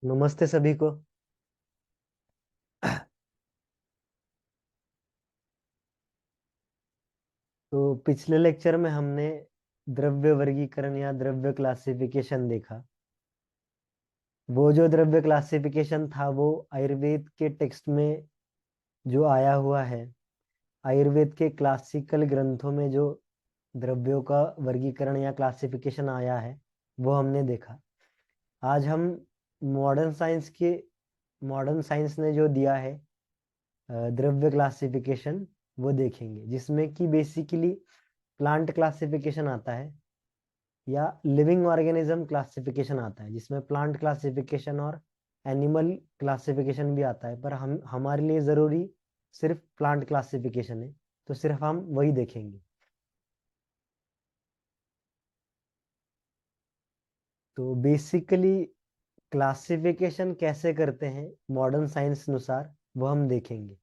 नमस्ते सभी को। तो पिछले लेक्चर में हमने द्रव्य वर्गीकरण या द्रव्य क्लासिफिकेशन देखा। वो जो द्रव्य क्लासिफिकेशन था वो आयुर्वेद के टेक्स्ट में जो आया हुआ है, आयुर्वेद के क्लासिकल ग्रंथों में जो द्रव्यों का वर्गीकरण या क्लासिफिकेशन आया है वो हमने देखा। आज हम मॉडर्न साइंस के मॉडर्न साइंस ने जो दिया है द्रव्य क्लासिफिकेशन वो देखेंगे, जिसमें कि बेसिकली प्लांट क्लासिफिकेशन आता है या लिविंग ऑर्गेनिज्म क्लासिफिकेशन आता है, जिसमें प्लांट क्लासिफिकेशन और एनिमल क्लासिफिकेशन भी आता है। पर हम हमारे लिए ज़रूरी सिर्फ प्लांट क्लासिफिकेशन है, तो सिर्फ हम वही देखेंगे। तो बेसिकली क्लासिफिकेशन कैसे करते हैं मॉडर्न साइंस अनुसार वो हम देखेंगे।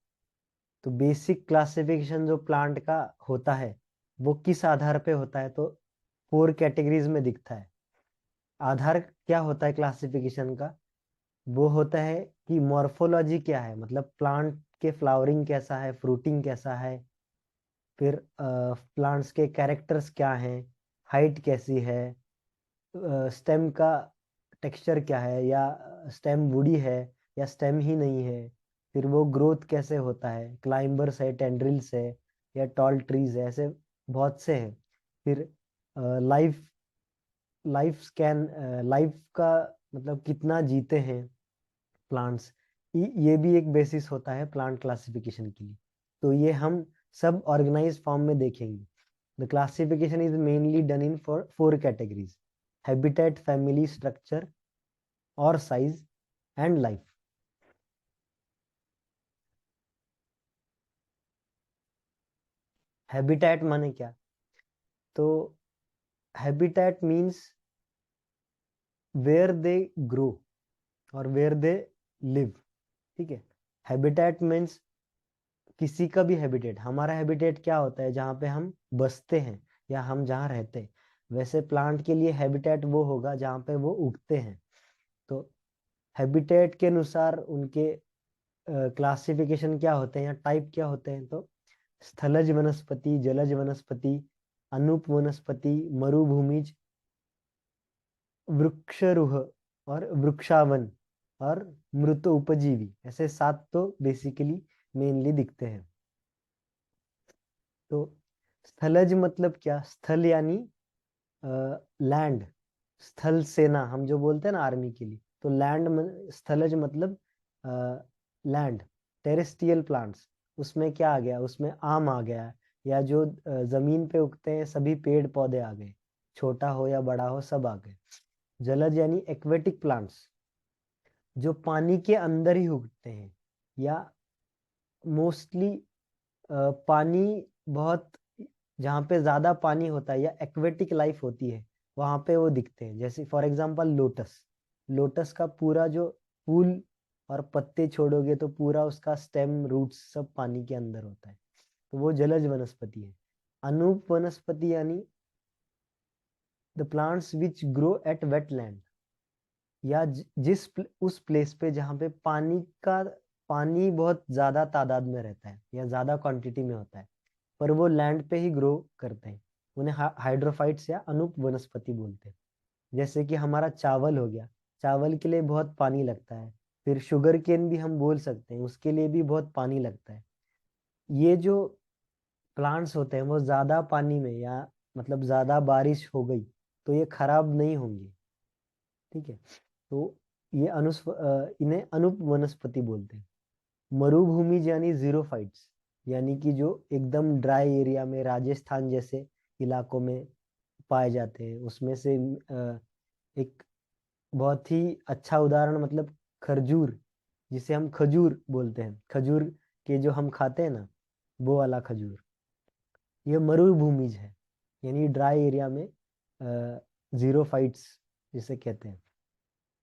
तो बेसिक क्लासिफिकेशन जो प्लांट का होता है वो किस आधार पे होता है, तो 4 कैटेगरीज में दिखता है। आधार क्या होता है क्लासिफिकेशन का? वो होता है कि मॉर्फोलॉजी क्या है, मतलब प्लांट के फ्लावरिंग कैसा है, फ्रूटिंग कैसा है, फिर प्लांट्स के कैरेक्टर्स क्या हैं, हाइट कैसी है, स्टेम का टेक्सचर क्या है, या स्टेम वुडी है या स्टेम ही नहीं है, फिर वो ग्रोथ कैसे होता है, क्लाइंबर्स है, टेंड्रिल्स है या टॉल ट्रीज है, ऐसे बहुत से हैं। फिर लाइफ लाइफ स्कैन, लाइफ का मतलब कितना जीते हैं प्लांट्स, ये भी एक बेसिस होता है प्लांट क्लासिफिकेशन के लिए। तो ये हम सब ऑर्गेनाइज फॉर्म में देखेंगे। The classification is mainly done in for 4 categories: habitat, family, structure और साइज एंड लाइफ। हैबिटेट माने क्या? तो habitat means where they grow और वेयर दे लिव। ठीक है। हैबिटेट मीन्स किसी का भी हैबिटेट। हमारा हैबिटेट क्या होता है? जहाँ पे हम बसते हैं या हम जहाँ रहते हैं। वैसे प्लांट के लिए हैबिटेट वो होगा जहाँ पे वो उगते हैं। तो हैबिटेट के अनुसार उनके क्लासिफिकेशन क्या होते हैं या टाइप क्या होते हैं? तो स्थलज वनस्पति, जलज वनस्पति, अनूप वनस्पति, मरुभूमिज, वृक्षरुह और वृक्षावन और मृत उपजीवी, ऐसे 7 तो बेसिकली मेनली दिखते हैं। तो स्थलज मतलब क्या? स्थल यानी लैंड। स्थल सेना हम जो बोलते हैं ना आर्मी के लिए, तो स्थलज मतलब लैंड। टेरेस्ट्रियल प्लांट्स, उसमें क्या आ गया? उसमें आम आ गया, या जो जमीन पे उगते हैं सभी पेड़ पौधे आ गए, छोटा हो या बड़ा हो सब आ गए। जलज यानी एक्वेटिक प्लांट्स, जो पानी के अंदर ही उगते हैं या मोस्टली पानी बहुत, जहाँ पे ज्यादा पानी होता है या एक्वेटिक लाइफ होती है वहां पे वो दिखते हैं। जैसे फॉर एग्जांपल लोटस। लोटस का पूरा जो फूल और पत्ते छोड़ोगे तो पूरा उसका स्टेम, रूट्स सब पानी के अंदर होता है, तो वो जलज वनस्पति है। अनूप वनस्पति यानी the plants which grow at wetland, या उस प्लेस पे जहाँ पे पानी बहुत ज्यादा तादाद में रहता है या ज्यादा क्वांटिटी में होता है, पर वो लैंड पे ही ग्रो करते हैं। उन्हें हाइड्रोफाइट्स या अनुप वनस्पति बोलते हैं। जैसे कि हमारा चावल हो गया, चावल के लिए बहुत पानी लगता है। फिर शुगर केन भी हम बोल सकते हैं, उसके लिए भी बहुत पानी लगता है। ये जो प्लांट्स होते हैं वो ज्यादा पानी में या मतलब ज्यादा बारिश हो गई तो ये खराब नहीं होंगे। ठीक है। तो ये इन्हें अनुप वनस्पति बोलते हैं। मरुभूमि यानी जीरोफाइट्स, यानी कि जो एकदम ड्राई एरिया में, राजस्थान जैसे इलाकों में पाए जाते हैं। उसमें से एक बहुत ही अच्छा उदाहरण मतलब खजूर, जिसे हम खजूर बोलते हैं, खजूर के जो हम खाते हैं ना, वो वाला खजूर, ये मरुभूमिज है, यानी ड्राई एरिया में जीरोफाइट्स जिसे कहते हैं।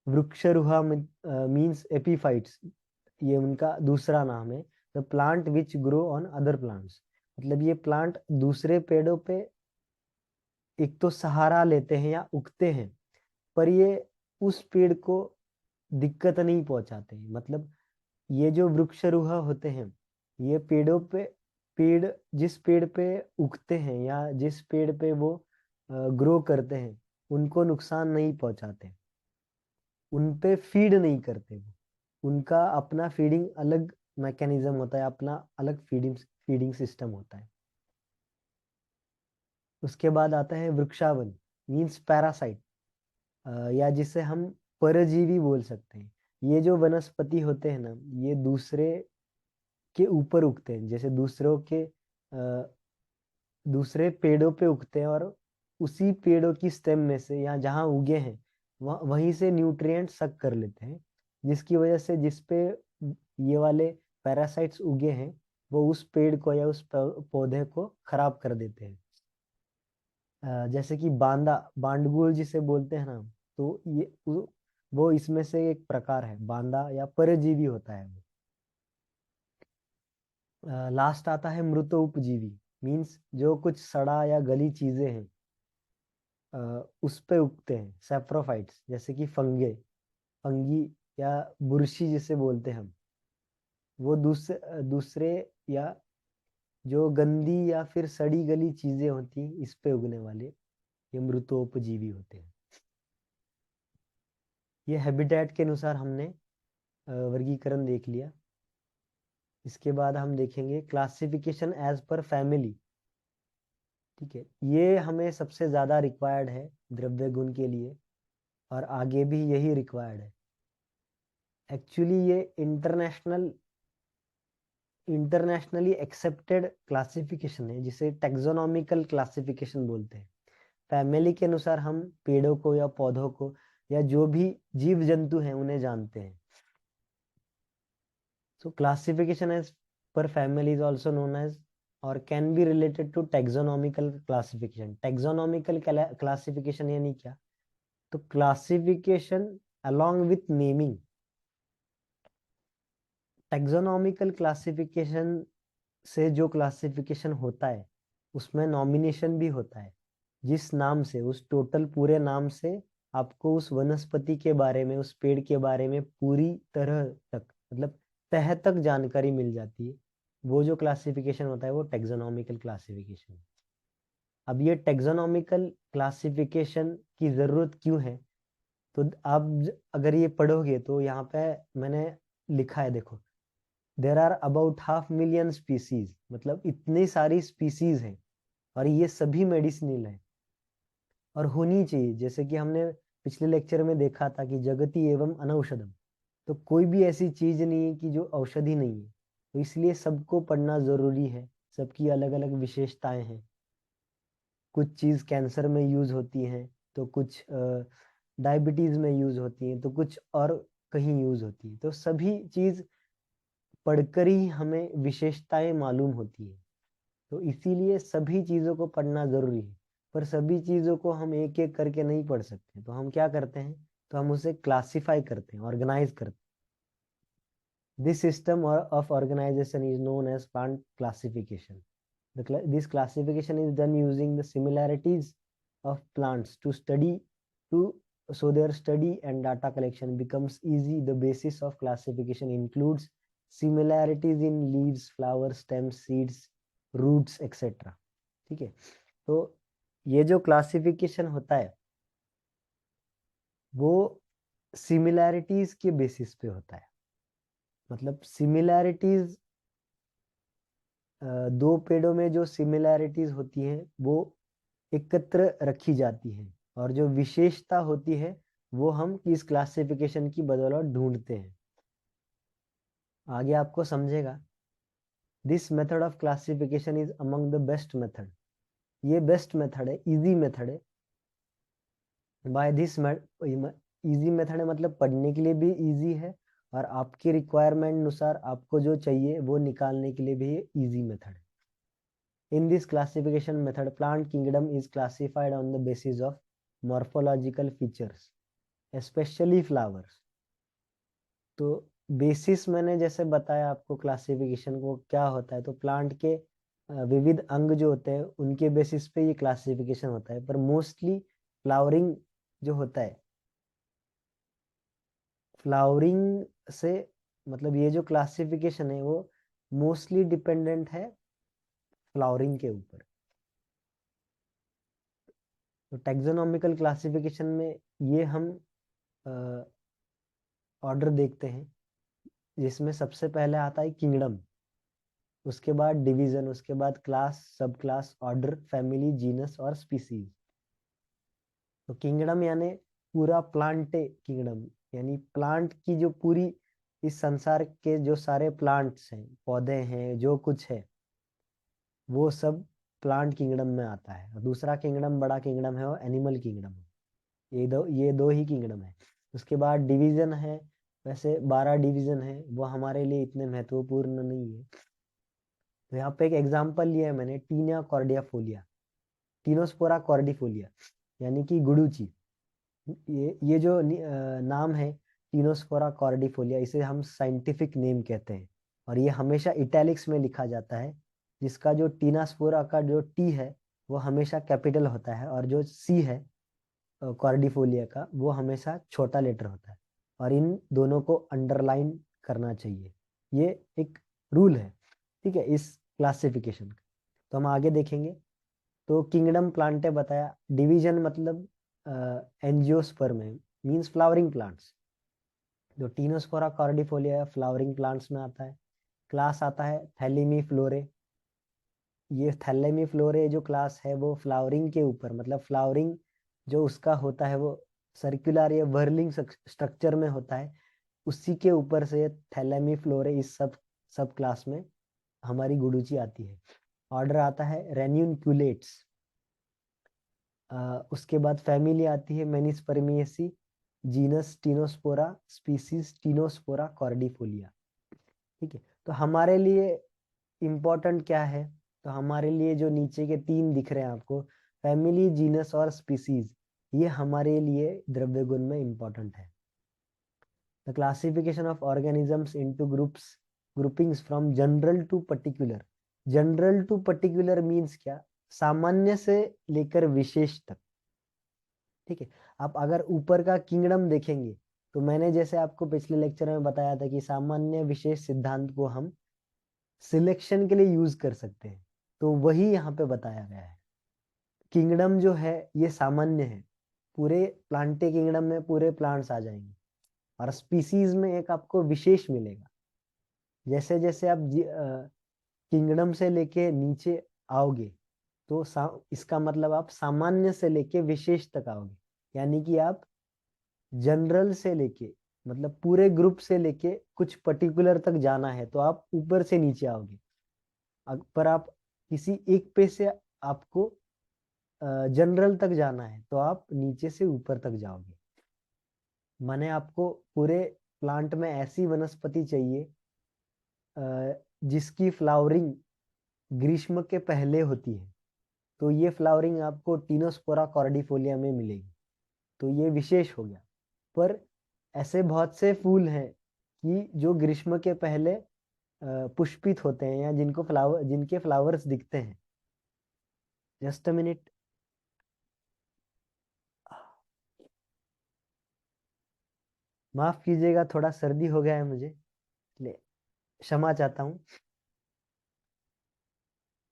वृक्षारोहा मीन्स एपीफाइट्स, ये उनका दूसरा नाम है। The plant which grow on other plants, मतलब ये प्लांट दूसरे पेड़ों पे एक तो सहारा लेते हैं या उगते हैं, पर ये उस पेड़ को दिक्कत नहीं पहुंचाते। मतलब ये जो वृक्षारोह होते हैं, ये पेड़ों पे, पेड़ जिस पेड़ पे उगते हैं या जिस पेड़ पे वो ग्रो करते हैं, उनको नुकसान नहीं पहुंचाते, उन पे फीड नहीं करते वो। उनका अपना फीडिंग अलग मैकेनिज्म होता है, अपना अलग फीडिंग फीडिंग सिस्टम होता है। उसके बाद आता है वृक्षावन, मीन्स पैरासाइट, या जिसे हम परजीवी बोल सकते हैं। ये जो वनस्पति होते हैं ना, ये दूसरे के ऊपर उगते हैं, जैसे दूसरों के दूसरे पेड़ों पे उगते हैं, और उसी पेड़ों की स्टेम में से या जहाँ उगे हैं वहीं से न्यूट्रिएंट सक कर लेते हैं, जिसकी वजह से जिस पे ये वाले पैरासाइट्स उगे हैं, वो उस पेड़ को या उस पौधे को खराब कर देते हैं। जैसे कि बांदा, बांडगुल जिसे बोलते हैं ना, तो वो इसमें से एक प्रकार है, बांदा या परजीवी होता है वो। लास्ट आता है मृत उपजीवी, मीन्स जो कुछ सड़ा या गली चीजें हैं उस पे उगते हैं, सैप्रोफाइट्स, जैसे कि फंगी या बुरशी जिसे बोलते हैं हम। वो दूसरे या जो गंदी या फिर सड़ी गली चीजें होती हैं, इस पे उगने वाले ये मृतोपजीवी होते हैं। ये हैबिटेट के अनुसार हमने वर्गीकरण देख लिया। इसके बाद हम देखेंगे क्लासिफिकेशन एज पर फैमिली। ठीक है, ये हमें सबसे ज्यादा रिक्वायर्ड है द्रव्य गुण के लिए, और आगे भी यही रिक्वायर्ड है। एक्चुअली ये इंटरनेशनली एक्सेप्टेड क्लासिफिकेशन है, जिसे टेक्सोनॉमिकल क्लासिफिकेशन बोलते हैं। फैमिली के अनुसार हम पेड़ों को या पौधों को या जो भी जीव जंतु हैं उन्हें जानते हैं। So classification as per family is also known as or can be related to taxonomical classification. Taxonomical classification यानी क्या? तो classification along with naming. Taxonomical classification से जो क्लासिफिकेशन होता है उसमें नॉमिनेशन भी होता है। जिस नाम से, उस टोटल पूरे नाम से आपको उस वनस्पति के बारे में, उस पेड़ के बारे में पूरी तरह तक, मतलब तह तक जानकारी मिल जाती है, वो जो क्लासिफिकेशन होता है वो टेक्सोनॉमिकल क्लासिफिकेशन। अब ये टेक्सोनॉमिकल क्लासिफिकेशन की जरूरत क्यों है? तो आप अगर ये पढ़ोगे तो यहाँ पे मैंने लिखा है, देखो, देर आर अबाउट 500,000 स्पीसीज, मतलब इतनी सारी स्पीसीज हैं, और ये सभी मेडिसिनल है और होनी चाहिए। जैसे कि हमने पिछले लेक्चर में देखा था कि जगति एवं अनौषधम, तो कोई भी ऐसी चीज नहीं है कि जो औषधि नहीं है। तो इसलिए सबको पढ़ना जरूरी है, सबकी अलग अलग विशेषताएं हैं। कुछ चीज कैंसर में यूज होती हैं, तो कुछ डायबिटीज में यूज होती हैं, तो कुछ और कहीं यूज होती है। तो सभी चीज पढ़कर ही हमें विशेषताएं मालूम होती है। तो इसीलिए सभी चीजों को पढ़ना जरूरी है। पर सभी चीजों को हम एक एक करके नहीं पढ़ सकते, तो हम क्या करते हैं, तो हम उसे क्लासिफाई करते हैं, ऑर्गेनाइज करते हैं। This system of organisation is known as plant classification. This classification is done using the similarities of plants to so their study and data collection becomes easy. The basis of classification includes similarities in leaves, flowers, stems, seeds, roots, etc. ठीक है, तो ये जो classification होता है वो similarities के basis पे होता है। मतलब सिमिलैरिटीज, दो पेड़ों में जो सिमिलैरिटीज होती हैं वो एकत्र रखी जाती हैं, और जो विशेषता होती है वो हम इस क्लासिफिकेशन की बदौलत ढूंढते हैं। आगे आपको समझेगा। This method of classification is among the best method. ये बेस्ट मेथड है, इजी मेथड है। बाय दिस इजी मेथड है, मतलब पढ़ने के लिए भी इजी है, और आपके रिक्वायरमेंट अनुसार आपको जो चाहिए वो निकालने के लिए भी ये इजी मेथड है। In this classification method, plant kingdom is classified on the basis of morphological features, especially flowers. तो बेसिस मैंने जैसे बताया आपको क्लासिफिकेशन को क्या होता है, तो प्लांट के विविध अंग जो होते हैं उनके बेसिस पे ये क्लासिफिकेशन होता है। पर मोस्टली फ्लावरिंग जो होता है, फ्लावरिंग से मतलब ये जो क्लासिफिकेशन है वो मोस्टली डिपेंडेंट है फ्लावरिंग के ऊपर। तो टैक्सोनॉमिकल क्लासिफिकेशन में ये हम ऑर्डर देखते हैं, जिसमें सबसे पहले आता है किंगडम, उसके बाद डिवीजन, उसके बाद क्लास, सब क्लास, ऑर्डर, फैमिली, जीनस और स्पीसीज। तो किंगडम यानी पूरा प्लांटे किंगडम, यानी प्लांट की जो पूरी, इस संसार के जो सारे प्लांट्स हैं, पौधे हैं, जो कुछ है वो सब प्लांट किंगडम में आता है। और दूसरा किंगडम, बड़ा किंगडम है वो एनिमल किंगडम है। ये दो ही किंगडम है। उसके बाद डिवीजन है, वैसे 12 डिवीजन है, वो हमारे लिए इतने महत्वपूर्ण नहीं है। तो यहाँ पे एक एग्जांपल लिया है मैंने, टीनिया कॉर्डियाफोलिया, टीनोस्पोरा कॉर्डिफोलिया, यानी कि गुडुची। ये जो नाम है टीनोस्पोरा कॉर्डिफोलिया, इसे हम साइंटिफिक नेम कहते हैं। और ये हमेशा इटैलिक्स में लिखा जाता है, जिसका जो टीनास्पोरा का जो टी है वो हमेशा कैपिटल होता है, और जो सी है कॉर्डिफोलिया का वो हमेशा छोटा लेटर होता है। और इन दोनों को अंडरलाइन करना चाहिए, ये एक रूल है, ठीक है, इस क्लासिफिकेशन का। तो हम आगे देखेंगे। तो किंगडम प्लांटे बताया, डिवीजन मतलब एंजियोस्पर्म है, मींस फ्लावरिंग प्लांट्स। जो टीनोस्पोरा कॉर्डिफोलिया है, फ्लावरिंग प्लांट्स में आता है। क्लास आता है थैलेमी फ्लोरे, ये थैलेमी फ्लोरे जो क्लास है वो फ्लावरिंग के ऊपर, मतलब फ्लावरिंग जो उसका होता है वो सर्कुलर या वर्लिंग स्ट्रक्चर में होता है, उसी के ऊपर से थैलेमी फ्लोरे इस सब सब क्लास में हमारी गुडुची आती है। ऑर्डर आता है रेन्यूनक्यूलेट्स। उसके बाद फैमिली आती है Menispermaceae, genus Tinospora, species Tinospora cordifolia. ठीक है, तो हमारे लिए इम्पोर्टेंट क्या है? तो हमारे लिए जो नीचे के 3 दिख रहे हैं आपको, फैमिली, जीनस और स्पीसीज, ये हमारे लिए द्रव्य गुण में इम्पोर्टेंट है। The classification of organisms into groups, groupings from general to particular. General to particular means क्या? सामान्य से लेकर विशेष तक। ठीक है, आप अगर ऊपर का किंगडम देखेंगे तो मैंने जैसे आपको पिछले लेक्चर में बताया था कि सामान्य विशेष सिद्धांत को हम सिलेक्शन के लिए यूज कर सकते हैं, तो वही यहाँ पे बताया गया है। किंगडम जो है ये सामान्य है, पूरे प्लांटे किंगडम में पूरे प्लांट्स आ जाएंगे, और स्पीसीज में एक आपको विशेष मिलेगा। जैसे जैसे आप किंगडम से लेके नीचे आओगे तो इसका मतलब आप सामान्य से लेके विशेष तक आओगे, यानी कि आप जनरल से लेके, मतलब पूरे ग्रुप से लेके कुछ पर्टिकुलर तक जाना है तो आप ऊपर से नीचे आओगे। पर आप किसी एक पे से आपको जनरल तक जाना है तो आप नीचे से ऊपर तक जाओगे। माने आपको पूरे प्लांट में ऐसी वनस्पति चाहिए जिसकी फ्लावरिंग ग्रीष्म के पहले होती है, तो ये फ्लावरिंग आपको टीनोस्पोरा कॉर्डिफोलिया में मिलेगी, तो ये विशेष हो गया। पर ऐसे बहुत से फूल हैं कि जो ग्रीष्म के पहले पुष्पित होते हैं, या जिनके फ्लावर्स दिखते हैं। Just a minute. माफ कीजिएगा, थोड़ा सर्दी हो गया है मुझे, इसलिए क्षमा चाहता हूँ।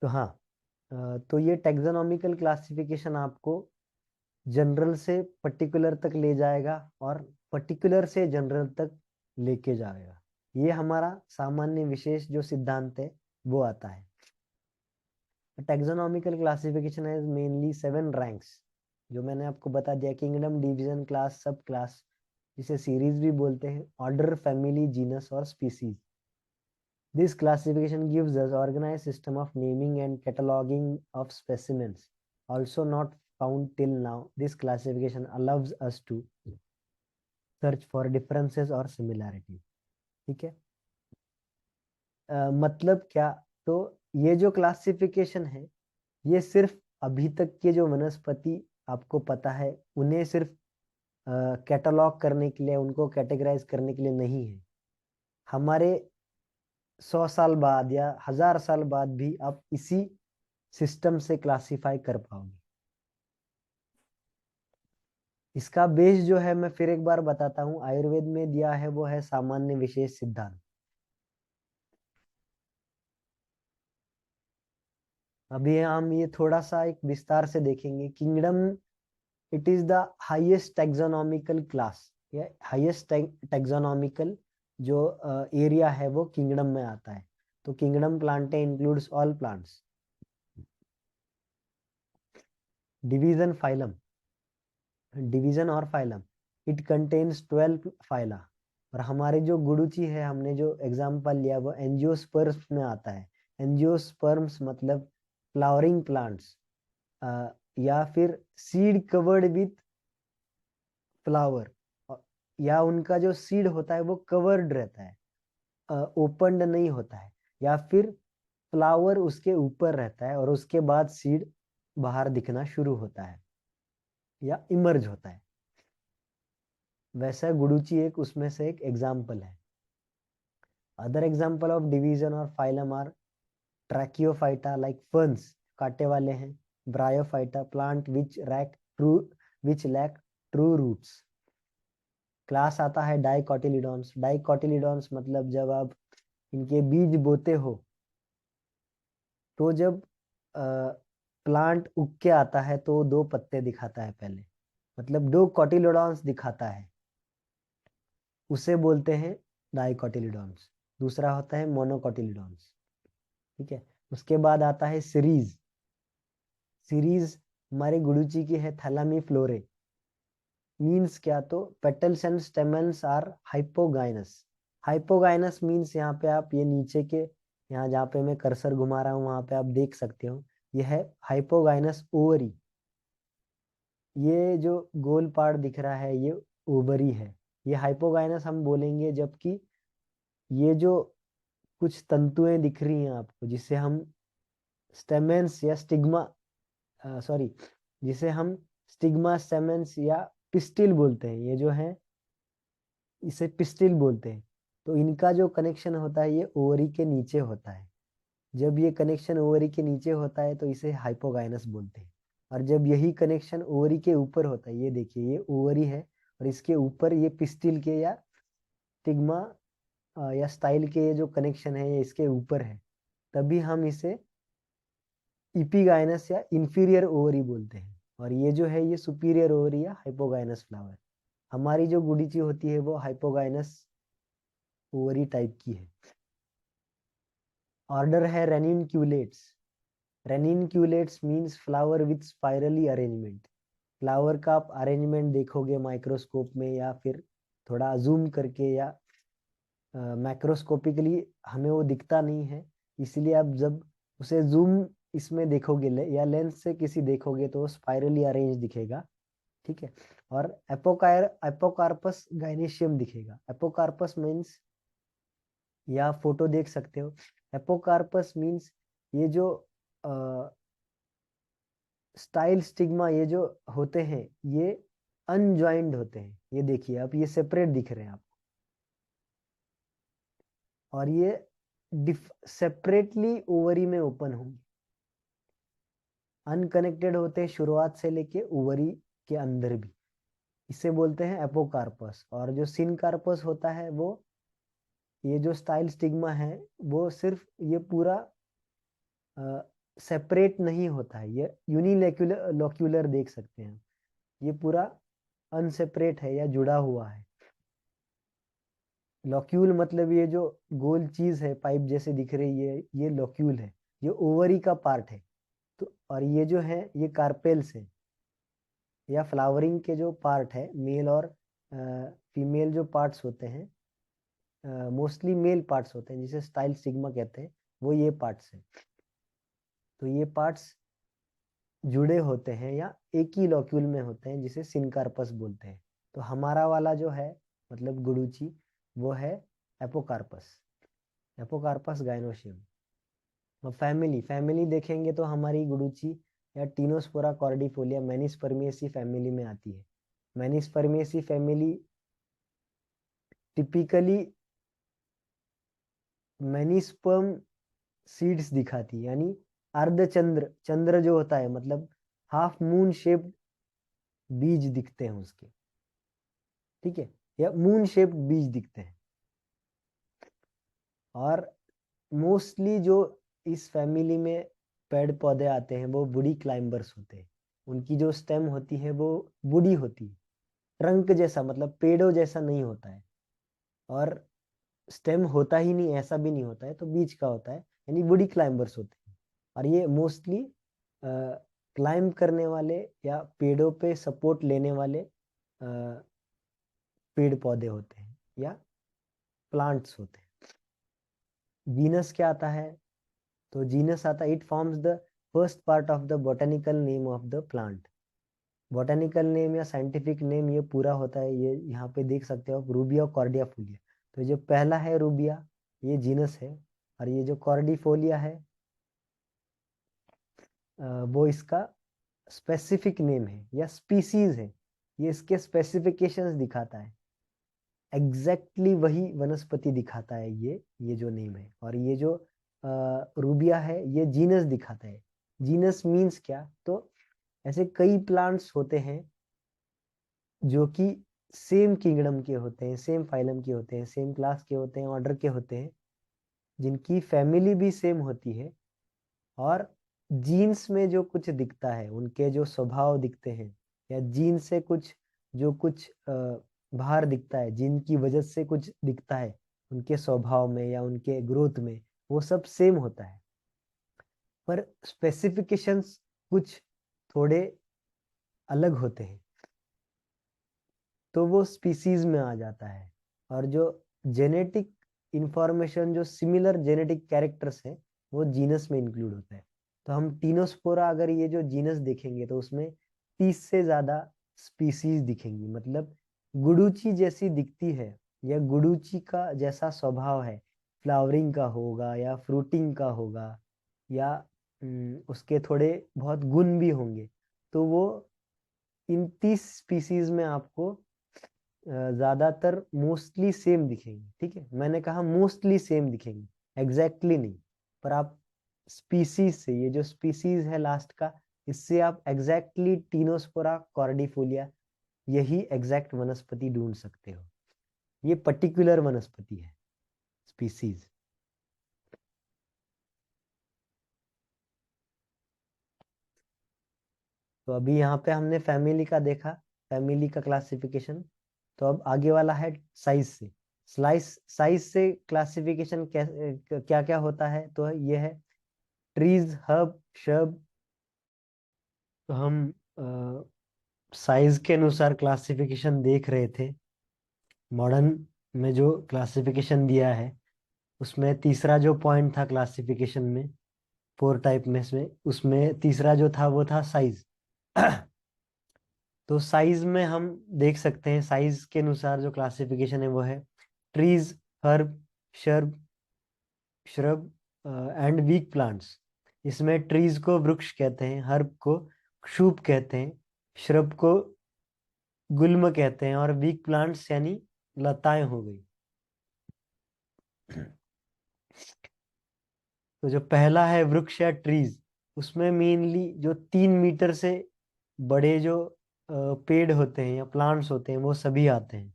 तो हाँ, तो ये टैक्सोनॉमिकल क्लासिफिकेशन आपको जनरल से पर्टिकुलर तक ले जाएगा और पर्टिकुलर से जनरल तक लेके जाएगा। ये हमारा सामान्य विशेष जो सिद्धांत है वो आता है। टैक्सोनॉमिकल क्लासिफिकेशन है मेनली 7 रैंक्स, जो मैंने आपको बता दिया, किंगडम, डिवीजन, क्लास, सब क्लास, जिसे सीरीज भी बोलते हैं, ऑर्डर, फैमिली, जीनस और species. This classification gives us organized system of naming and cataloging of specimens. Also not found till now, this classification allows us to search for differences or similarities. ठीक है, मतलब क्या? तो ये जो classification है ये सिर्फ अभी तक के जो वनस्पति आपको पता है उन्हें सिर्फ कैटलॉग करने के लिए, उनको कैटेगराइज करने के लिए नहीं है। हमारे 100 साल बाद या 1000 साल बाद भी आप इसी सिस्टम से क्लासिफाई कर पाओगे। इसका बेस जो है मैं फिर एक बार बताता हूँ, आयुर्वेद में दिया है वो है सामान्य विशेष सिद्धांत। अभी हम ये थोड़ा सा एक विस्तार से देखेंगे। Kingdom, it is the highest taxonomical class, या हाईएस्ट टैक्सोनॉमिकल जो एरिया है वो किंगडम में आता है। तो kingdom Plantae includes all plants. Division phylum, division और फाइलम, इट कंटेन्स 12 फाइला। और हमारे जो गुडुचि है, हमने जो एग्जाम्पल लिया वो एंजियोस्पर्म्स में आता है। एंजियोस्पर्म्स मतलब फ्लावरिंग प्लांट्स, या फिर सीड कवर्ड विथ फ्लावर, या उनका जो सीड होता है वो कवर्ड रहता है, ओपनड नहीं होता है, या फिर फ्लावर उसके ऊपर रहता है और उसके बाद सीड बाहर दिखना शुरू होता है या इमर्ज होता है। वैसा गुडुचि एक उसमें से एक एग्जाम्पल है। अदर एग्जाम्पल ऑफ डिवीजन और phylum are tracheophyta like ferns, कांटे वाले हैं। Bryophyta, plant which lack true roots. Class आता है डाइकोटिलिडॉन्स। डाइकोटिलिडॉन्स मतलब जब आप इनके बीज बोते हो तो जब प्लांट उग के आता है तो दो पत्ते दिखाता है पहले, मतलब दो कोटिलोडॉन्स दिखाता है, उसे बोलते हैं डाइकोटिलिडॉन्स। दूसरा होता है मोनोकोटिलिडॉन्स। ठीक है। उसके बाद आता है सीरीज। सीरीज हमारे गुरुजी की है थैलामी फ्लोरे। मीन्स क्या, तो petals and stamens are hypogynous. Hypogynous means यहाँ पे आप ये नीचे के, यहाँ जहाँ पे मैं कर्सर घुमा रहा हूँ वहां पे आप देख सकते हो, यह है हाइपोगाइनस ओवरी। ये जो गोल पार्ट दिख रहा है ये ओवरी है। ये हाइपोगाइनस हम बोलेंगे, जबकि ये जो कुछ तंतुएं दिख रही हैं आपको, जिसे हम स्टेमेंस या स्टिग्मा, सॉरी, जिसे हम स्टिग्मा स्टेमेंस या पिस्टिल बोलते हैं, ये जो है इसे पिस्टिल बोलते हैं। तो इनका जो कनेक्शन होता है ये ओवरी के नीचे होता है। जब ये कनेक्शन ओवरी के नीचे होता है तो इसे हाइपोगाइनस बोलते हैं। और जब यही कनेक्शन ओवरी के ऊपर होता है, ये देखिए ये ओवरी है और इसके ऊपर ये पिस्टिल के या स्टिग्मा या स्टाइल के ये जो कनेक्शन है ये इसके ऊपर है, तभी हम इसे इपिगाइनस या इंफीरियर ओवरी बोलते हैं। और ये जो है ये सुपीरियर ओवरी या हाइपोगाइनस फ्लावर। हमारी जो गुडीची होती है वो हाइपोगाइनस ओवरी टाइप की है। ऑर्डर है Ranunculales. Ranunculales means flower with spirally arrangement. Flower का आप अरेंजमेंट देखोगे माइक्रोस्कोप में या फिर थोड़ा जूम करके या मैक्रोस्कोपिकली हमें वो दिखता नहीं है, इसलिए आप जब उसे जूम इसमें देखोगे या लेंस से किसी देखोगे तो स्पाइरली अरेंज दिखेगा। ठीक है। और एपोकार्पस गाइनेशियम दिखेगा। एपोकार्पस मीन्स, या फोटो देख सकते हो, एपोकार्पस मीन्स ये जो स्टाइल स्टिग्मा ये जो होते हैं ये अनजॉइंड होते हैं। ये देखिए अब ये सेपरेट दिख रहे हैं आपको, और ये सेपरेटली ओवरी में ओपन होंगे। अनकनेक्टेड होते हैं शुरुआत से लेके ओवरी के अंदर भी। इसे बोलते हैं एपोकार्पस। और जो सिनकार्पस होता है वो, ये जो स्टाइल स्टिग्मा है वो सिर्फ ये पूरा सेपरेट नहीं होता है, ये यूनिलेक्युलर लॉक्यूलर देख सकते हैं, ये पूरा अनसेपरेट है या जुड़ा हुआ है। लॉक्यूल मतलब ये जो गोल चीज है पाइप जैसे दिख रही है ये लॉक्यूल है, ये ओवरी का पार्ट है। तो और ये जो है ये कार्पेल्स है, या फ्लावरिंग के जो पार्ट है, मेल और फीमेल जो पार्ट्स होते हैं, मोस्टली मेल पार्ट्स होते हैं जिसे स्टाइल स्टिग्मा कहते हैं, वो ये पार्ट्स हैं। तो ये पार्ट्स जुड़े होते हैं या एक ही लॉक्यूल में होते हैं जिसे सिनकार्पस बोलते हैं। तो हमारा वाला जो है मतलब गुडुची वो है एपोकार्पस, एपोकार्पस गाइनोशियम। और फैमिली, फैमिली देखेंगे तो हमारी गुडुची या टीनोस्पोरा कॉर्डिफोलिया मैनिस्पर्मियसी फैमिली में आती है। मैनिस्पर्मियसी फैमिली टिपिकली मैनिस्पर्म सीड्स दिखाती है, यानी अर्धचंद्र, चंद्र जो होता है मतलब हाफ मून शेप्ड बीज दिखते हैं उसके, ठीक है, या मून शेप्ड बीज दिखते हैं। और मोस्टली जो इस फैमिली में पेड़ पौधे आते हैं वो वुडी क्लाइंबर्स होते हैं। उनकी जो स्टेम होती है वो वुडी होती है, ट्रंक जैसा, मतलब पेड़ों जैसा नहीं होता है। और स्टेम होता ही नहीं, ऐसा भी नहीं होता है, तो बीच का होता है, यानी वुडी क्लाइंबर्स होते हैं। और ये मोस्टली क्लाइंब करने वाले या पेड़ों पे सपोर्ट लेने वाले पेड़ पौधे होते हैं या प्लांट्स होते हैं। जीनस क्या आता है? तो जीनस आता है, it forms the first part of the botanical name of the plant. Botanical name या साइंटिफिक नेम ये पूरा होता है, ये यहाँ पे देख सकते हो आप, रूबिया कॉर्डियाफोलिया। तो जो पहला है रूबिया, ये जीनस है। और ये जो कॉर्डिफोलिया है वो इसका स्पेसिफिक नेम है या स्पीसीज है। ये इसके स्पेसिफिकेशंस दिखाता है, एग्जैक्टली वही वनस्पति दिखाता है ये जो नेम है। और ये जो रूबिया है ये जीनस दिखाता है। जीनस मीन्स क्या? तो ऐसे कई प्लांट्स होते हैं जो कि सेम किंगडम के होते हैं, सेम फाइलम के होते हैं, सेम क्लास के होते हैं, ऑर्डर के होते हैं, जिनकी फैमिली भी सेम होती है। और जीन्स में जो कुछ दिखता है, उनके जो स्वभाव दिखते हैं, या जीन से कुछ जो कुछ बाहर दिखता है, जिनकी वजह से कुछ दिखता है उनके स्वभाव में या उनके ग्रोथ में, वो सब सेम होता है। पर स्पेसिफिकेशंस कुछ थोड़े अलग होते हैं, तो वो स्पीसीज में आ जाता है। और जो जेनेटिक इंफॉर्मेशन, जो सिमिलर जेनेटिक कैरेक्टर्स हैं, वो जीनस में इंक्लूड होता है। तो हम टीनोस्पोरा, अगर ये जो जीनस देखेंगे तो उसमें 30 से ज्यादा स्पीसीज दिखेंगी। मतलब गुडुची जैसी दिखती है, या गुडुची का जैसा स्वभाव है, फ्लावरिंग का होगा या फ्रूटिंग का होगा, या उसके थोड़े बहुत गुण भी होंगे। तो वो इन 30 स्पीसीज में आपको ज्यादातर मोस्टली सेम दिखेंगे। ठीक है, मैंने कहा मोस्टली सेम दिखेंगे, एग्जैक्टली नहीं। पर आप स्पीसीज से, ये जो स्पीसीज है लास्ट का, इससे आप एग्जैक्टली टीनोस्पोरा कॉर्डिफोलिया यही एग्जैक्ट वनस्पति ढूंढ सकते हो। ये पर्टिकुलर वनस्पति है, स्पीसीज। तो अभी यहाँ पे हमने फैमिली का देखा, फैमिली का क्लासिफिकेशन। तो अब आगे वाला है साइज से। साइज से क्लासिफिकेशन क्या क्या होता है? तो ये है ट्रीज, हर्ब, शर्ब। तो हम साइज के अनुसार क्लासिफिकेशन देख रहे थे। मॉडर्न में जो क्लासिफिकेशन दिया है उसमें तीसरा जो पॉइंट था क्लासिफिकेशन में, 4 टाइप में से, उसमें तीसरा जो था वो था साइज। तो साइज में हम देख सकते हैं, साइज के अनुसार जो क्लासिफिकेशन है वो है trees, herb, shrub, shrub and weak plants. इसमें ट्रीज को वृक्ष कहते हैं, हर्ब को क्षूप कहते हैं, श्रब को गुल्म कहते हैं, और वीक प्लांट्स यानी लताएं हो गई। तो जो पहला है वृक्ष या ट्रीज, उसमें मेनली जो 3 मीटर से बड़े जो पेड़ होते हैं या प्लांट्स होते हैं वो सभी आते हैं।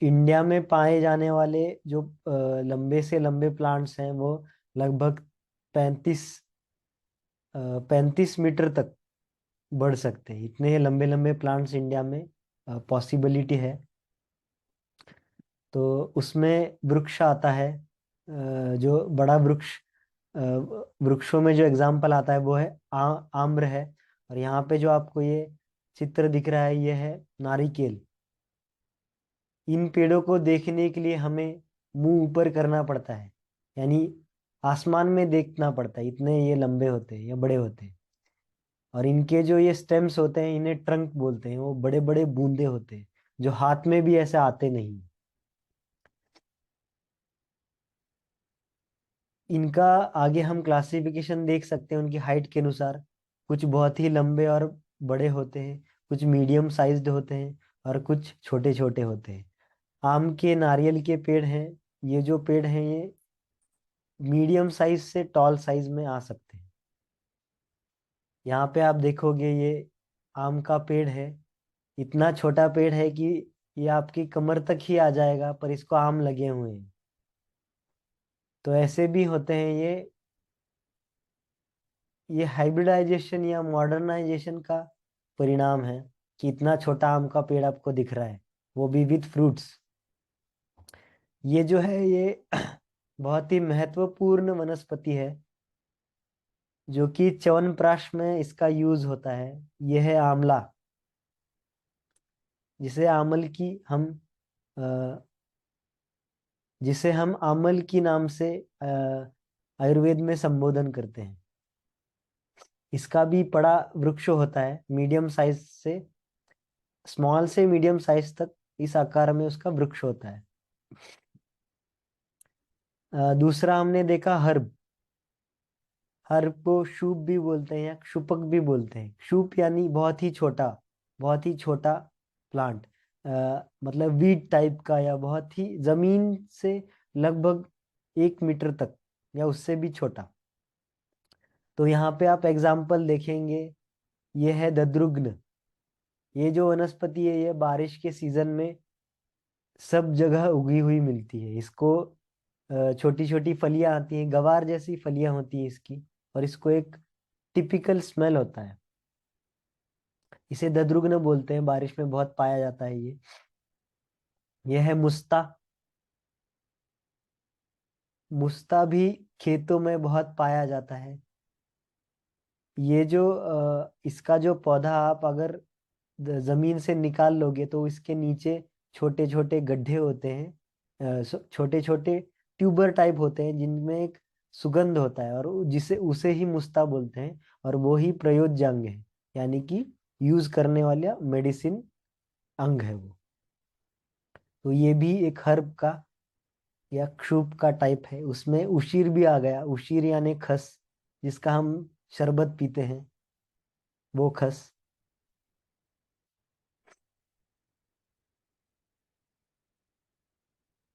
इंडिया में पाए जाने वाले जो लंबे से लंबे प्लांट्स हैं वो लगभग 35 35 मीटर तक बढ़ सकते हैं। इतने लंबे लंबे प्लांट्स इंडिया में पॉसिबिलिटी है। तो उसमें वृक्ष आता है, जो बड़ा वृक्ष, वृक्षों में जो एग्जाम्पल आता है वो है आम्र है। और यहाँ पे जो आपको ये चित्र दिख रहा है ये है नारिकेल। इन पेड़ों को देखने के लिए हमें मुंह ऊपर करना पड़ता है, यानी आसमान में देखना पड़ता है, इतने ये लंबे होते हैं या बड़े होते हैं। और इनके जो ये स्टेम्स होते हैं इन्हें ट्रंक बोलते हैं, वो बड़े बड़े बूंदे होते हैं जो हाथ में भी ऐसे आते नहीं। इनका आगे हम क्लासिफिकेशन देख सकते हैं उनकी हाइट के अनुसार। कुछ बहुत ही लंबे और बड़े होते हैं, कुछ मीडियम साइज्ड होते हैं, और कुछ छोटे छोटे होते हैं। आम के, नारियल के पेड़ हैं, ये जो पेड़ हैं ये मीडियम साइज से टॉल साइज में आ सकते हैं। यहाँ पे आप देखोगे ये आम का पेड़ है। इतना छोटा पेड़ है कि ये आपकी कमर तक ही आ जाएगा, पर इसको आम लगे हुए हैं। तो ऐसे भी होते हैं ये हाइब्रिडाइजेशन या मॉडर्नाइजेशन का परिणाम है कि इतना छोटा आम का पेड़ आपको दिख रहा है, वो भी विथ फ्रूट्स। ये जो है ये बहुत ही महत्वपूर्ण वनस्पति है, जो कि च्यवनप्राश में इसका यूज होता है। यह है आंवला, जिसे आमल की हम अ, जिसे हम आमल की नाम से आयुर्वेद में संबोधन करते हैं। इसका भी बड़ा वृक्ष होता है, मीडियम साइज से, स्मॉल से मीडियम साइज तक इस आकार में उसका वृक्ष होता है। दूसरा हमने देखा हर्ब। हर्ब को शुप भी बोलते हैं या क्षुपक भी बोलते हैं। क्षुप यानी बहुत ही छोटा प्लांट, मतलब वीड टाइप का, या बहुत ही जमीन से लगभग 1 मीटर तक या उससे भी छोटा। तो यहाँ पे आप एग्जाम्पल देखेंगे, ये है दद्रुग्न। ये जो वनस्पति है ये बारिश के सीजन में सब जगह उगी हुई मिलती है। इसको छोटी छोटी फलियां आती हैं, गवार जैसी फलियां होती हैं इसकी, और इसको एक टिपिकल स्मेल होता है। इसे दद्रुग्न बोलते हैं, बारिश में बहुत पाया जाता है ये। यह है मुस्ता। मुस्ता भी खेतों में बहुत पाया जाता है। ये जो इसका जो पौधा आप अगर जमीन से निकाल लोगे तो इसके नीचे छोटे छोटे गड्ढे होते हैं, छोटे छोटे ट्यूबर टाइप होते हैं, जिनमें एक सुगंध होता है, और जिसे उसे ही मुस्ता बोलते हैं। और वो ही प्रयोज्य अंग है, यानी कि यूज करने वाला मेडिसिन अंग है वो। तो ये भी एक हर्ब का या क्षुप का टाइप है। उसमें उशीर भी आ गया। उशीर यानी खस, जिसका हम शरबत पीते हैं, वो खस।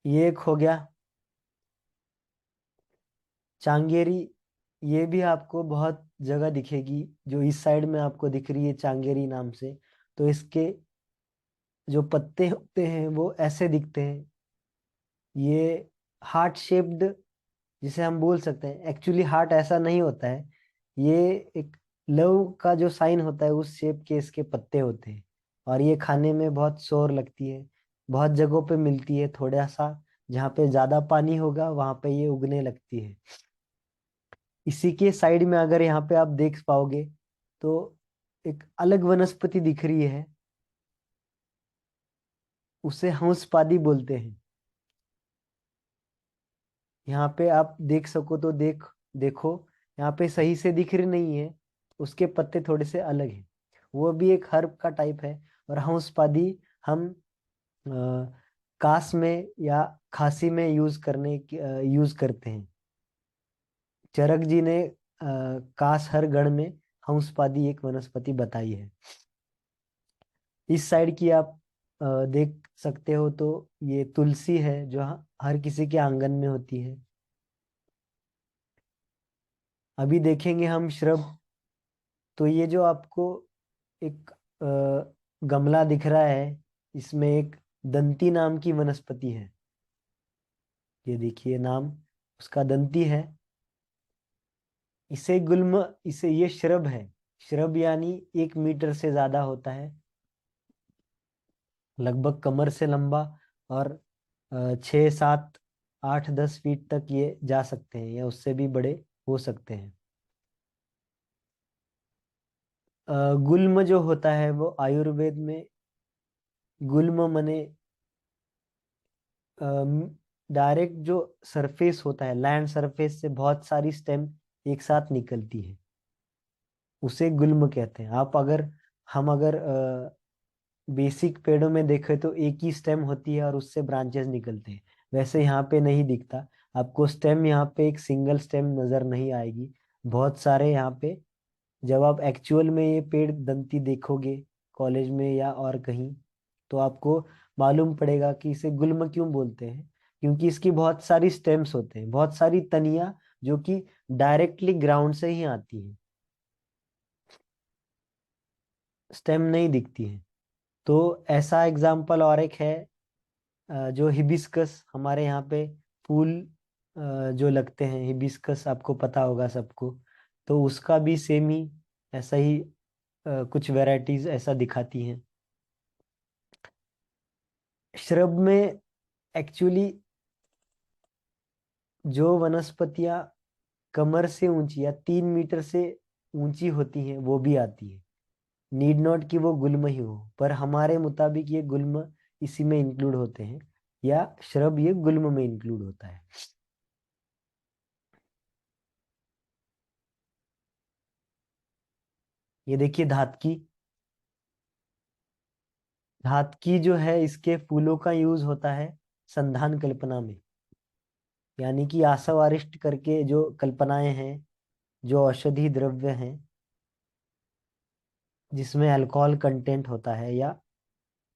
ये एक हो गया चांगेरी। ये भी आपको बहुत जगह दिखेगी, जो इस साइड में आपको दिख रही है चांगेरी नाम से। तो इसके जो पत्ते होते हैं वो ऐसे दिखते हैं। ये हार्ट शेप्ड, जिसे हम बोल सकते हैं। एक्चुअली हार्ट ऐसा नहीं होता है, ये एक लव का जो साइन होता है उस शेप के इसके पत्ते होते हैं। और ये खाने में बहुत सोर लगती है। बहुत जगहों पे मिलती है, थोड़ा सा जहाँ पे ज्यादा पानी होगा वहां पे ये उगने लगती है। इसी के साइड में अगर यहाँ पे आप देख पाओगे तो एक अलग वनस्पति दिख रही है, उसे हंसपादी बोलते हैं। यहाँ पे आप देख सको तो देखो, यहाँ पे सही से दिख रही नहीं है, उसके पत्ते थोड़े से अलग हैं। वो भी एक हर्ब का टाइप है। और हंसपादी हम कास में या खांसी में यूज करते हैं। चरक जी ने कास हर गण में हंसपादी एक वनस्पति बताई है। इस साइड की आप देख सकते हो तो ये तुलसी है, जो हर किसी के आंगन में होती है। अभी देखेंगे हम श्रब। तो ये जो आपको एक गमला दिख रहा है, इसमें एक दंती नाम की वनस्पति है। ये देखिए नाम उसका दंती है। इसे ये श्रब है। श्रब यानी 1 मीटर से ज्यादा होता है, लगभग कमर से लंबा। और 6 7 8 10 फीट तक ये जा सकते हैं, या उससे भी बड़े हो सकते हैं। गुल्म जो होता है वो आयुर्वेद में, गुल्म मने डायरेक्ट जो सरफेस होता है, लैंड सरफेस से बहुत सारी स्टेम एक साथ निकलती है, उसे गुल्म कहते हैं। हम अगर बेसिक पेड़ों में देखें तो एक ही स्टेम होती है और उससे ब्रांचेस निकलते हैं। वैसे यहाँ पे नहीं दिखता आपको स्टेम, यहाँ पे एक सिंगल स्टेम नजर नहीं आएगी, बहुत सारे यहाँ पे। जब आप एक्चुअल में ये पेड़ दंती देखोगे कॉलेज में या और कहीं, तो आपको मालूम पड़ेगा कि इसे गुल्म क्यों बोलते हैं। क्योंकि इसकी बहुत सारी स्टेम्स होते हैं, बहुत सारी तनियां, जो कि डायरेक्टली ग्राउंड से ही आती हैं। स्टेम नहीं दिखती है। तो ऐसा एग्जाम्पल और एक है, जो हिबिस्कस हमारे यहाँ पे फूल जो लगते हैं, हिबिस्कस आपको पता होगा सबको। तो उसका भी सेम ही ऐसा ही कुछ वैरायटीज ऐसा दिखाती हैं। श्रब में एक्चुअली जो वनस्पतियां कमर से ऊंची या 3 मीटर से ऊंची होती हैं वो भी आती है। नीड नॉट कि वो गुल्म ही हो, पर हमारे मुताबिक ये गुल्म इसी में इंक्लूड होते हैं, या श्रब ये गुल्म में इंक्लूड होता है। ये देखिए धातकी। धातकी जो है इसके फूलों का यूज होता है संधान कल्पना में, यानी कि आशावारिष्ट करके जो कल्पनाएं हैं, जो औषधि द्रव्य हैं जिसमें अल्कोहल कंटेंट होता है, या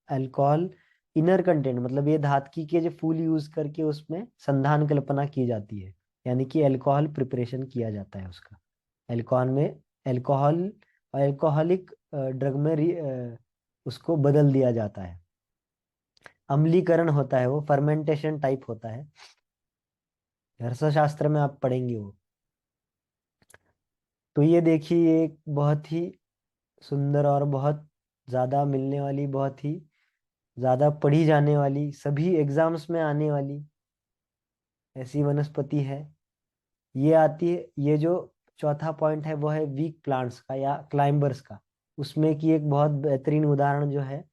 अल्कोहल इनर कंटेंट, मतलब ये धातकी के जो फूल यूज करके उसमें संधान कल्पना की जाती है, यानी कि अल्कोहल प्रिपरेशन किया जाता है उसका। अल्कोहल में अल्कोहल अल्कोहलिक ड्रग में उसको बदल दिया जाता है। अम्लीकरण होता है, वो फर्मेंटेशन टाइप होता है। अर्थशास्त्र में आप पढ़ेंगे वो। तो ये देखिए एक बहुत ही सुंदर और बहुत ज्यादा मिलने वाली, बहुत ही ज्यादा पढ़ी जाने वाली, सभी एग्जाम्स में आने वाली ऐसी वनस्पति है। ये आती है, ये जो चौथा पॉइंट है वो है वीक प्लांट्स का या क्लाइंबर्स का। उसमें की एक बहुत बेहतरीन उदाहरण जो है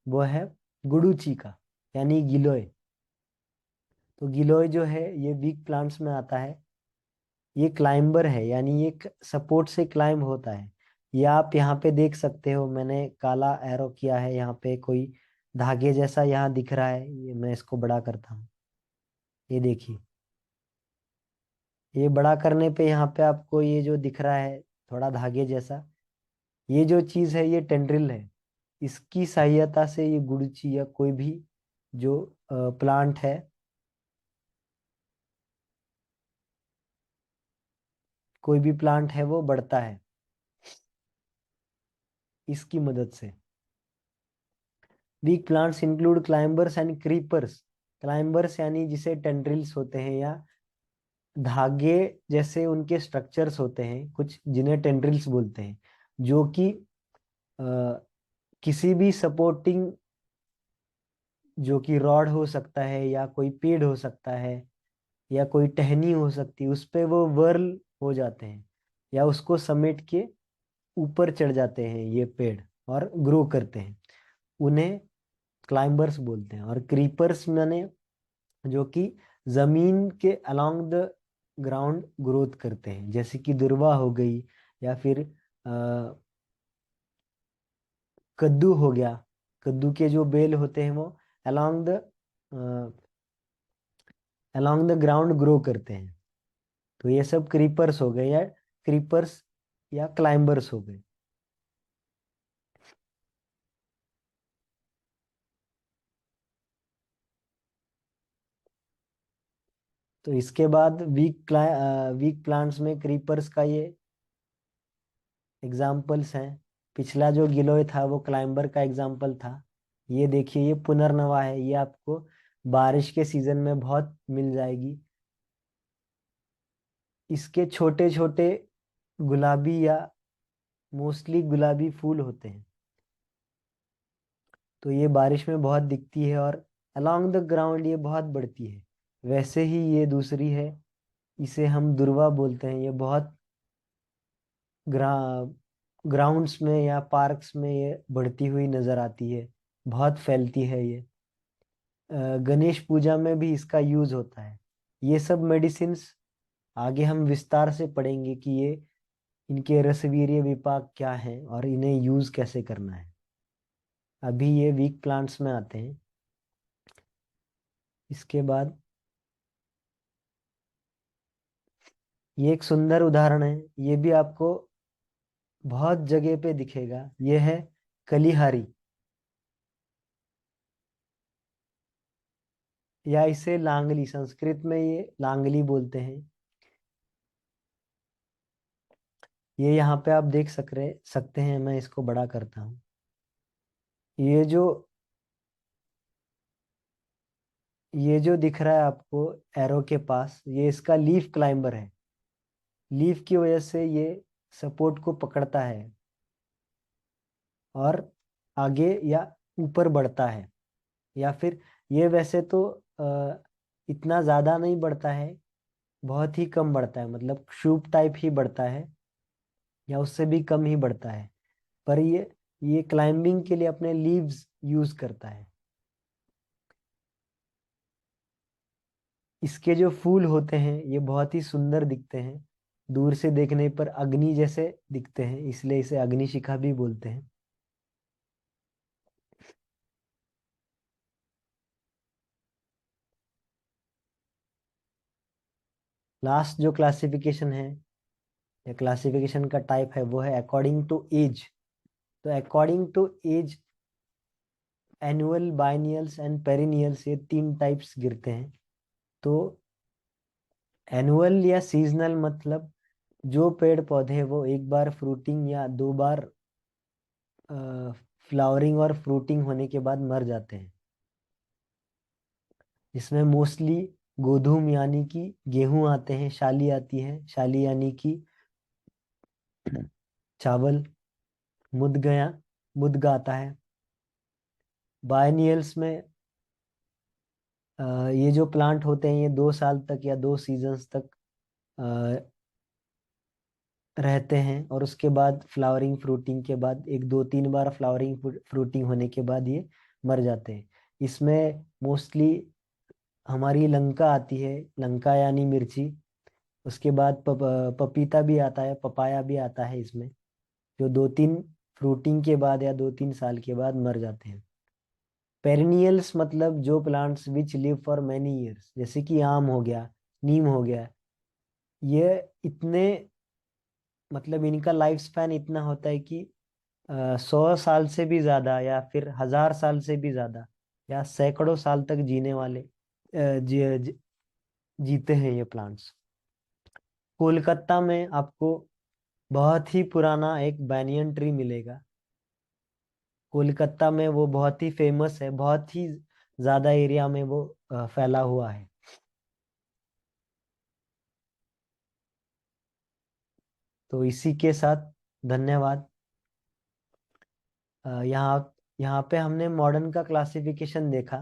वो है गुडुची का, यानी गिलोय। तो गिलोय जो है ये वीक प्लांट्स में आता है। ये क्लाइंबर है, यानी ये सपोर्ट से क्लाइंब होता है। ये आप यहाँ पे देख सकते हो, मैंने काला एरो किया है यहाँ पे, कोई धागे जैसा यहाँ दिख रहा है। ये मैं इसको बड़ा करता हूँ, ये देखिए। ये बड़ा करने पे यहाँ पे आपको ये जो दिख रहा है थोड़ा धागे जैसा, ये जो चीज है ये टेंड्रिल है। इसकी सहायता से ये गुड़ची या कोई भी जो प्लांट है, कोई भी प्लांट है वो बढ़ता है इसकी मदद से। Weak plants include climbers and creepers. Climbers यानी जिसे टेंड्रिल्स होते हैं, या धागे जैसे उनके स्ट्रक्चर्स होते हैं कुछ, जिन्हें टेंड्रिल्स बोलते हैं, जो कि अ, किसी भी सपोर्टिंग, जो कि रॉड हो सकता है या कोई पेड़ हो सकता है या कोई टहनी हो सकती है, उस पे वो वर्ल हो जाते हैं या उसको समेट के ऊपर चढ़ जाते हैं ये पेड़ और ग्रो करते हैं। उन्हें क्लाइंबर्स बोलते हैं। और क्रीपर्स माने जो कि जमीन के अलोंग द ग्राउंड ग्रोथ करते हैं, जैसे कि दुर्वा हो गई, या फिर कद्दू हो गया। कद्दू के जो बेल होते हैं वो along the along the ground grow करते हैं। तो ये सब क्रीपर्स हो गए, या क्रीपर्स या क्लाइंबर्स हो गए। तो इसके बाद वीक प्लांट्स में क्रीपर्स का ये एग्जाम्पल्स हैं। पिछला जो गिलोय था वो क्लाइंबर का एग्जाम्पल था। ये देखिए ये पुनर्नवा है, ये आपको बारिश के सीजन में बहुत मिल जाएगी। इसके छोटे छोटे गुलाबी या मोस्टली गुलाबी फूल होते हैं। तो ये बारिश में बहुत दिखती है और अलोंग द ग्राउंड ये बहुत बढ़ती है। वैसे ही ये दूसरी है, इसे हम दुर्वा बोलते हैं। ये बहुत ग्रा ग्राउंड्स में या पार्क्स में ये बढ़ती हुई नजर आती है, बहुत फैलती है ये। गणेश पूजा में भी इसका यूज होता है। ये सब मेडिसिन्स आगे हम विस्तार से पढ़ेंगे कि ये इनके रसवीर्य विपाक क्या है और इन्हें यूज कैसे करना है। अभी ये वीक प्लांट्स में आते हैं। इसके बाद ये एक सुंदर उदाहरण है, ये भी आपको बहुत जगह पे दिखेगा। ये है कलिहारी, या इसे लांगली, संस्कृत में ये लांगली बोलते हैं। ये यहाँ पे आप देख सकते हैं, मैं इसको बड़ा करता हूँ। ये जो ये जो दिख रहा है आपको एरो के पास, ये इसका लीफ क्लाइंबर है। लीफ की वजह से ये सपोर्ट को पकड़ता है और आगे या ऊपर बढ़ता है। या फिर ये वैसे तो इतना ज्यादा नहीं बढ़ता है, बहुत ही कम बढ़ता है, मतलब शूट टाइप ही बढ़ता है या उससे भी कम ही बढ़ता है। पर ये क्लाइंबिंग के लिए अपने लीव्स यूज करता है। इसके जो फूल होते हैं ये बहुत ही सुंदर दिखते हैं, दूर से देखने पर अग्नि जैसे दिखते हैं, इसलिए इसे अग्निशिखा भी बोलते हैं। लास्ट जो क्लासिफिकेशन है या क्लासिफिकेशन का टाइप है वो है अकॉर्डिंग टू एज। तो according to age annual, biennials and perennials, ये तीन टाइप्स गिरते हैं। तो एनुअल या सीजनल मतलब जो पेड़ पौधे वो एक बार फ्रूटिंग या दो बार फ्लावरिंग और फ्रूटिंग होने के बाद मर जाते हैं। इसमें मोस्टली गोधूम यानी कि गेहूं आते हैं, शाली आती है, शाली यानी कि चावल, मुदगया, मुदगा आता है। बायनियल्स में ये जो प्लांट होते हैं ये 2 साल तक या 2 सीजन्स तक अ, रहते हैं, और उसके बाद फ्लावरिंग फ्रूटिंग के बाद एक दो तीन बार फ्लावरिंग फ्रूटिंग होने के बाद ये मर जाते हैं। इसमें मोस्टली हमारी लंका आती है, लंका यानी मिर्ची। उसके बाद पपीता भी आता है, पपाया भी आता है इसमें, जो 2-3 फ्रूटिंग के बाद या 2-3 साल के बाद मर जाते हैं। पेरिनियल्स मतलब जो plants which live for many years, जैसे कि आम हो गया, नीम हो गया। ये इतने, मतलब इनका लाइफ स्पैन इतना होता है कि 100 साल से भी ज्यादा या फिर 1000 साल से भी ज्यादा या सैकड़ों साल तक जीने वाले जीते हैं ये प्लांट्स। कोलकाता में आपको बहुत ही पुराना एक बैनियन ट्री मिलेगा। कोलकाता में वो बहुत ही फेमस है, बहुत ही ज्यादा एरिया में वो फैला हुआ है। तो इसी के साथ धन्यवाद। यहाँ यहाँ पे हमने मॉडर्न का क्लासिफिकेशन देखा।